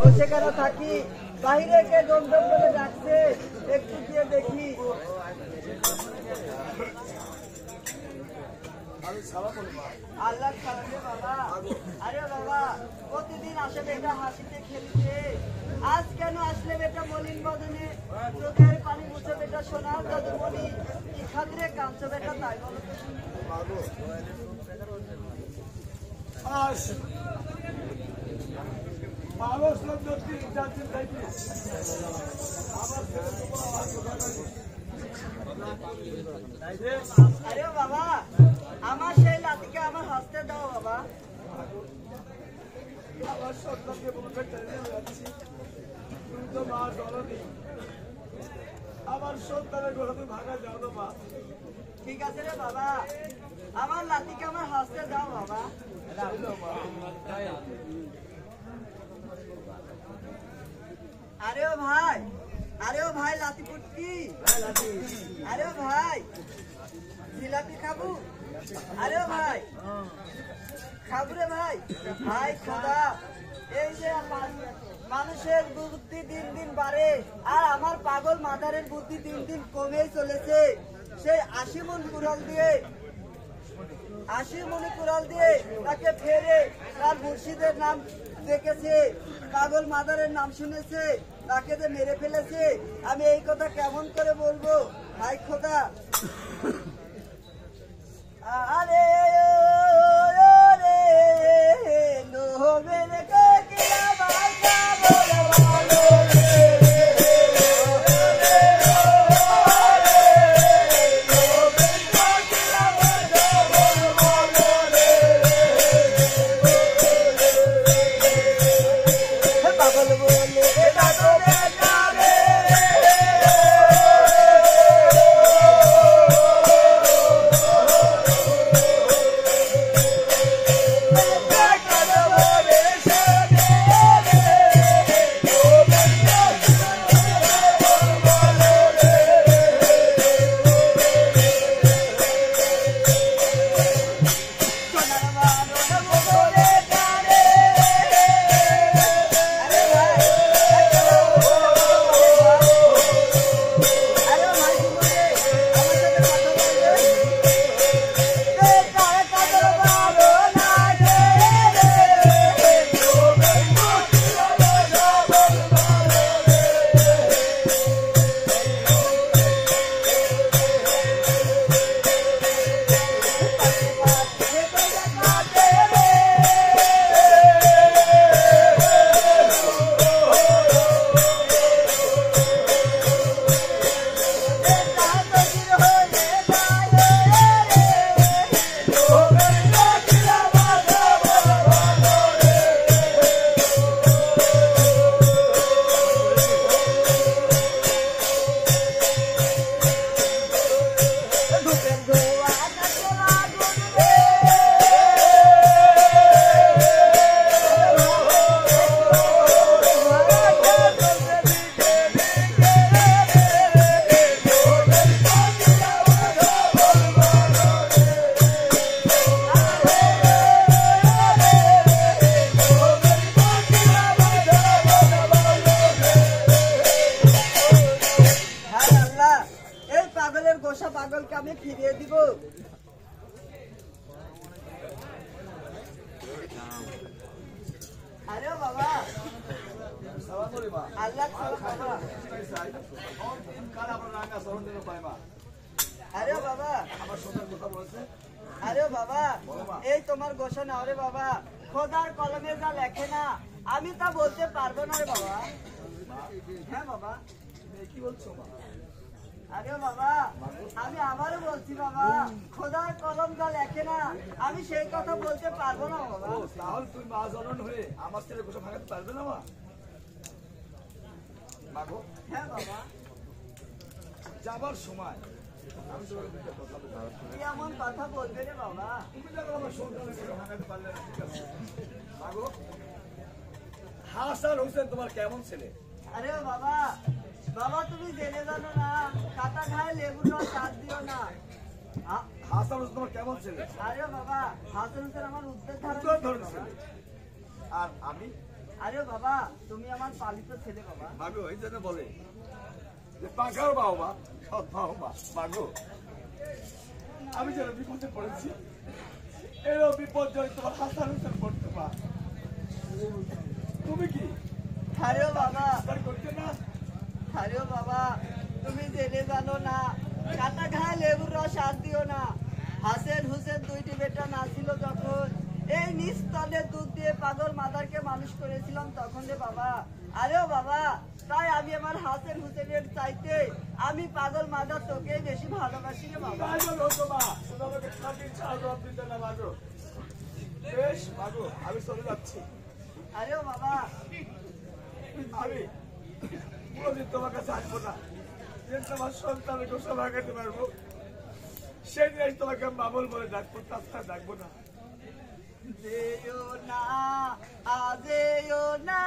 বসে কেন থাকি? বাহিরে কে দম দম করে ডাকছে, একটু গিয়ে দেখি। আল্লাহ সালামে বাবা। আরে বাবা, প্রতিদিন আসে বেটা হাসিতে খেলতে, আজ কেন আসলে বেটা মলিন বদনে? চোখের পানি মুছে বেটা সোনার দাদুমণি, কি খাতিরে কাঁদছো বেটা তাই বলো তো শুনি। আরে বাবা, আমার সেই লাঠিকে আমার হাসতে দাও বাবা। আমার সন্তানকে বলবে টেনে যাচ্ছি, তুমি তো মা জননী, আমার সন্তানের ঘরে তুমি ভাঙা যাও না মা। ঠিক আছে রে বাবা, আমার লাঠিকে আমার হাসতে দাও বাবা। আরে ও ভাই, আরে ও ভাই লাঠি পুটকি, আরে ও ভাই জিলাপি খাবো, আরে ও ভাই খাবো রে ভাই। ভাই খোদা, এই যে মানুষের বুদ্ধি দিন দিন বাড়ে, আর আমার পাগল মাথারের বুদ্ধি দিন দিন কমেই চলেছে। সেই 80 মণ কুড়াল দিয়ে তাকে ফেরে তার মুর্শিদের নাম দেখেছে, পাগল মাদারের নাম শুনেছে, তাকে যে মেরে ফেলেছে। আমি এই কথা কেমন করে বলবো ভাই খোদা? আরে পাগলকে আমি ফিরিয়ে দিব। আরে বাবা, আল্লাহ আরে বাবা, আরে বাবা, এই তোমার ঘোষণা। আরে বাবা, খোদার কলমে যা লেখে না আমি তা বলতে পারবো না রে বাবা। হ্যাঁ বাবা, কি বলছো? আরে বাবা, আমি আবারও বলছি বাবা, খোদার কলম যা লেখে না আমি সেই কথা বলতে পারবো না বাবা। তাহলে তুমি মা জনন হয়ে আমার ছেলে গোসা ভাঙাতে পারবে না মা? মাগো, হ্যাঁ বাবা, যাবার সময় আমি তোমাকে দুটো কথা বলবো। কি এমন কথা বলবে রে বাবা? তুমি যখন আমার সন্তানের গোসা ভাঙাতে পারলে না, ঠিক আছে। মাগো, হাসান হোসেন তোমার কেমন ছেলে? আরে বাবা, বাবা তুমি জেনে জানো না, কাটা খায় লেবুর রস হাত দিও না। হাসান হোসেন তোমার কেমন ছেলে? আরে বাবা, হাসান হোসেন আমার উত্তর ধরনের ছেলে। আর আমি আরে বাবা তুমি আমার পালিত ছেলে বাবা। মাগো এই জন্য বলে যে পাখাও বাবা সৎ বাবা মাগো আমি যেন বিপদে পড়েছি এরও বিপদ যদি তোমার হাসান হোসেন পড়তে পা তুমি কি আরে বাবা তার করতে না আরে বাবা তুমি জেনে জানো না কাটা খায় লেবুর রস আর দিও না। হাসেন হুসেন দুইটি বেটা না ছিল যখন এই নিস্তলের দুধ দিয়ে পাগল মাদারকে মানুষ করেছিলাম তখন রে বাবা। আরে বাবা তাই আমি আমার হাসেন হুসেনের চাইতে আমি পাগল মাদার তোকে বেশি ভালোবাসি রে বাবা। তোমাকে খাটির ছাড় জবাব দিতে না মাগো বেশ মাগো আমি চলে যাচ্ছি। আরে বাবা আমি কোনদিন তোমার কাছে আসবো না যে তোমার সন্তানের গোসা ভাগাতে পারবো সেই দিন তোমাকে মামুল বলে ডাকবো তাছাড়া ডাকবো না। যেও না আজেও না